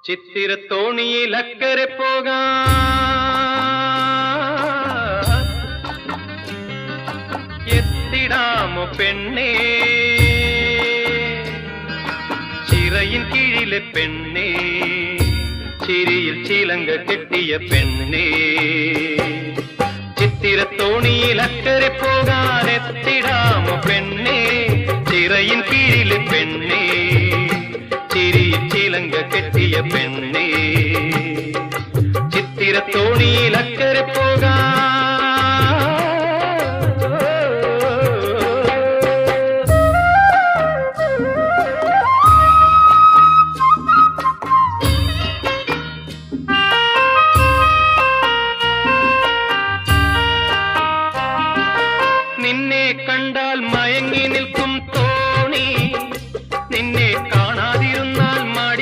ചിത്തിരത്തോണിയിൽ അക്കരെ പോകാൻ എത്തിടാമോ പെണ്ണേ, ചിറയിൻ കീഴിലെ പെണ്ണേ, ചിരിയിൽ ചിലങ്ക കെട്ടിയ പെണ്ണേ. ചിത്തിരത്തോണിയിൽ അക്കരെ പോകാൻ എത്തിടാമോ പെണ്ണേ, ചിറയിൻ കീഴിലെ പെണ്ണേ, ചിരിയിൽ ചിലങ്ക കെട്ടിയ പെണ്ണേ. ചിത്തിരത്തോണിയിൽ അക്കരെ പോകാൻ